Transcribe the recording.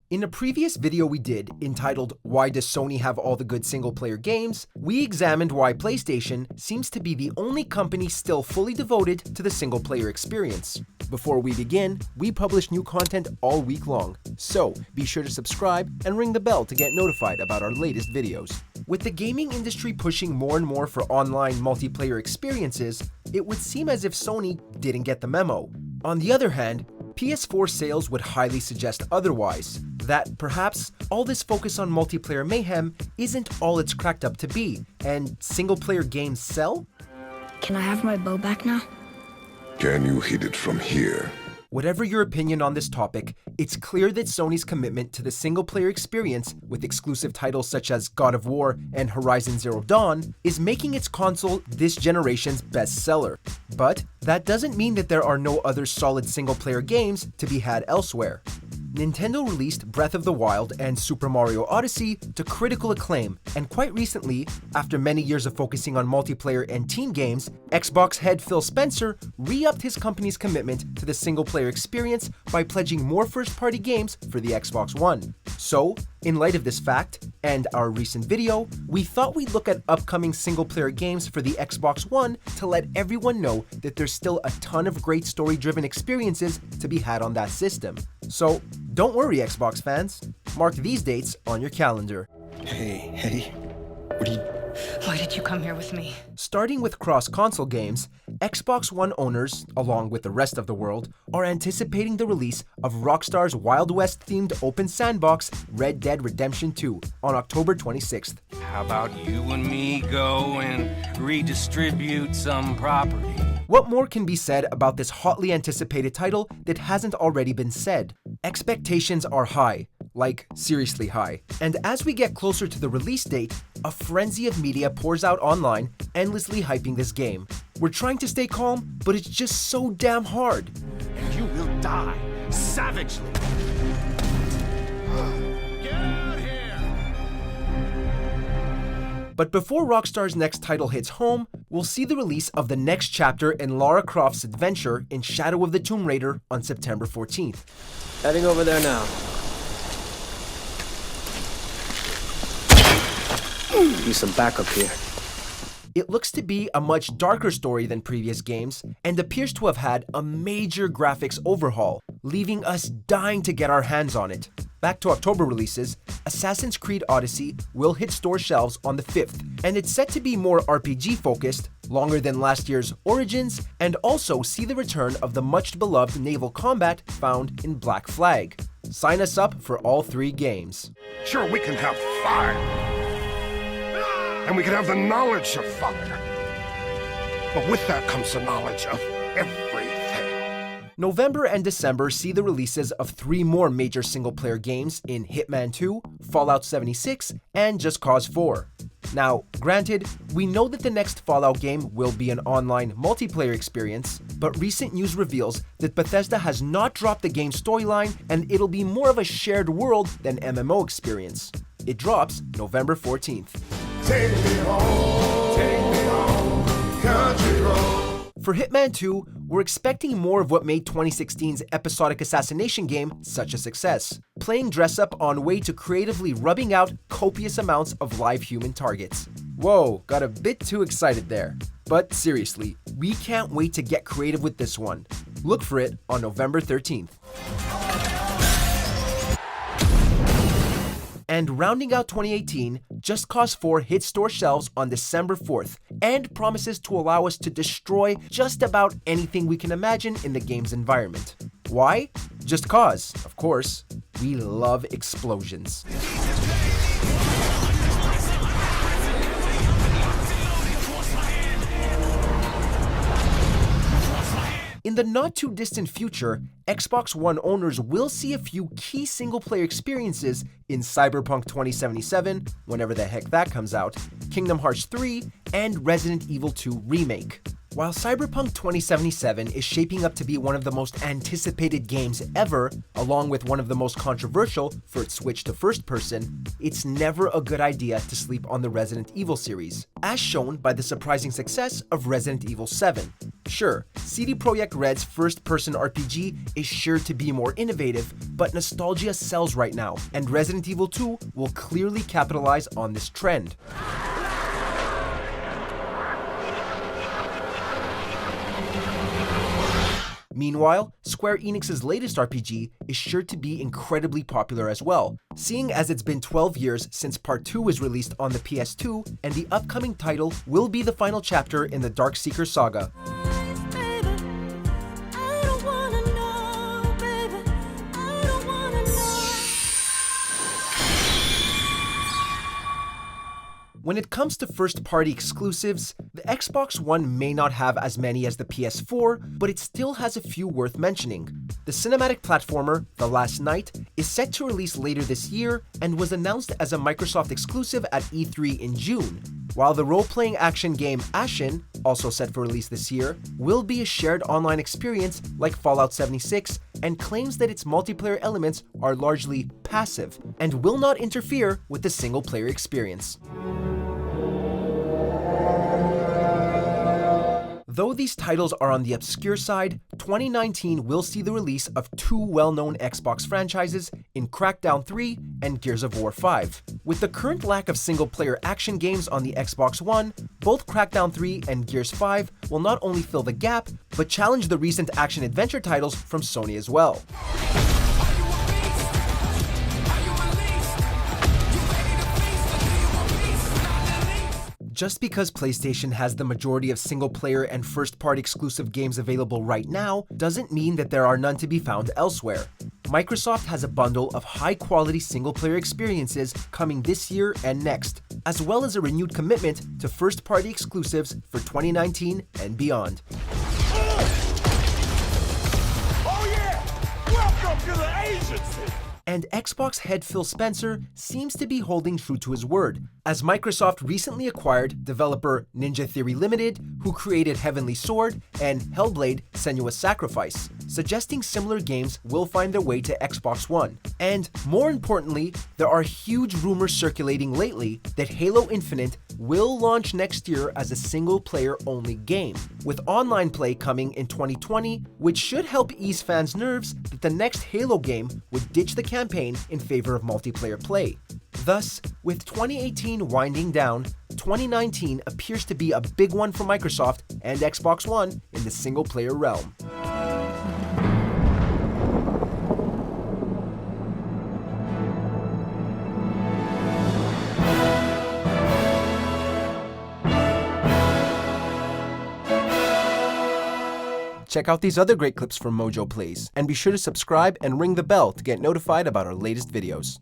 In a previous video we did, entitled Why Does Sony Have All the Good Single-Player Games?, we examined why PlayStation seems to be the only company still fully devoted to the single-player experience. Before we begin, we publish new content all week long, so be sure to subscribe and ring the bell to get notified about our latest videos. With the gaming industry pushing more and more for online multiplayer experiences, it would seem as if Sony didn't get the memo. On the other hand, PS4 sales would highly suggest otherwise, that perhaps all this focus on multiplayer mayhem isn't all it's cracked up to be, and single-player games sell? Can I have my bow back now? Can you hit it from here? Whatever your opinion on this topic, it's clear that Sony's commitment to the single-player experience with exclusive titles such as God of War and Horizon Zero Dawn is making its console this generation's best seller. But that doesn't mean that there are no other solid single-player games to be had elsewhere. Nintendo released Breath of the Wild and Super Mario Odyssey to critical acclaim, and quite recently, after many years of focusing on multiplayer and team games, Xbox head Phil Spencer re-upped his company's commitment to the single-player experience by pledging more first-party games for the Xbox One. So, in light of this fact, and our recent video, we thought we'd look at upcoming single-player games for the Xbox One to let everyone know that there's still a ton of great story-driven experiences to be had on that system. So, don't worry, Xbox fans. Mark these dates on your calendar. Hey, Why did you come here with me? Starting with cross-console games, Xbox One owners, along with the rest of the world, are anticipating the release of Rockstar's Wild West-themed open sandbox Red Dead Redemption 2 on October 26th. How about you and me go and redistribute some property? What more can be said about this hotly anticipated title that hasn't already been said? Expectations are high, like seriously high. And as we get closer to the release date, a frenzy of media pours out online, endlessly hyping this game. We're trying to stay calm, but it's just so damn hard. and you will die savagely. Get out here! But before Rockstar's next title hits home, we'll see the release of the next chapter in Lara Croft's adventure in Shadow of the Tomb Raider on September 14th. Heading over there now. Need some backup here. It looks to be a much darker story than previous games, and appears to have had a major graphics overhaul, leaving us dying to get our hands on it. Back to October releases, Assassin's Creed Odyssey will hit store shelves on the 5th, and it's set to be more RPG focused, longer than last year's Origins, and also see the return of the much beloved naval combat found in Black Flag. Sign us up for all 3 games. Sure, we can have fire. And we can have the knowledge of fire. But with that comes the knowledge of everything. November and December see the releases of 3 more major single-player games in Hitman 2, Fallout 76, and Just Cause 4. Now, granted, we know that the next Fallout game will be an online multiplayer experience, but recent news reveals that Bethesda has not dropped the game's storyline and it'll be more of a shared world than MMO experience. It drops November 14th. Take me home, country road. For Hitman 2, we're expecting more of what made 2016's episodic assassination game such a success, playing dress-up on way to creatively rubbing out copious amounts of live human targets. Whoa, got a bit too excited there. But seriously, we can't wait to get creative with this one. Look for it on November 13th. And rounding out 2018, Just Cause 4 hits store shelves on December 4th and promises to allow us to destroy just about anything we can imagine in the game's environment. Why? Just cause, of course. We love explosions. In the not-too-distant future, Xbox One owners will see a few key single-player experiences in Cyberpunk 2077, whenever the heck that comes out, Kingdom Hearts 3, and Resident Evil 2 Remake. While Cyberpunk 2077 is shaping up to be one of the most anticipated games ever, along with one of the most controversial for its switch to first person, it's never a good idea to sleep on the Resident Evil series, as shown by the surprising success of Resident Evil 7. Sure, CD Projekt Red's first-person RPG is sure to be more innovative, but nostalgia sells right now, and Resident Evil 2 will clearly capitalize on this trend. Meanwhile, Square Enix's latest RPG is sure to be incredibly popular as well, seeing as it's been 12 years since Part 2 was released on the PS2, and the upcoming title will be the final chapter in the Darkseeker saga. When it comes to first-party exclusives, the Xbox One may not have as many as the PS4, but it still has a few worth mentioning. The cinematic platformer, The Last Night, is set to release later this year and was announced as a Microsoft exclusive at E3 in June, while the role-playing action game Ashen, also set for release this year, will be a shared online experience like Fallout 76 and claims that its multiplayer elements are largely passive and will not interfere with the single-player experience. Though these titles are on the obscure side, 2019 will see the release of two well-known Xbox franchises in Crackdown 3 and Gears of War 5. With the current lack of single-player action games on the Xbox One, both Crackdown 3 and Gears 5 will not only fill the gap, but challenge the recent action-adventure titles from Sony as well. Just because PlayStation has the majority of single-player and first-party exclusive games available right now doesn't mean that there are none to be found elsewhere. Microsoft has a bundle of high-quality single-player experiences coming this year and next, as well as a renewed commitment to first-party exclusives for 2019 and beyond. Oh yeah! Welcome to the agency! And Xbox head Phil Spencer seems to be holding true to his word, as Microsoft recently acquired developer Ninja Theory Limited, who created Heavenly Sword and Hellblade: Senua's Sacrifice, suggesting similar games will find their way to Xbox One. And more importantly, there are huge rumors circulating lately that Halo Infinite will launch next year as a single-player only game, with online play coming in 2020, which should help ease fans' nerves that the next Halo game would ditch the campaign in favor of multiplayer play. Thus, with 2018 winding down, 2019 appears to be a big one for Microsoft and Xbox One in the single-player realm. Check out these other great clips from MojoPlays, and be sure to subscribe and ring the bell to get notified about our latest videos.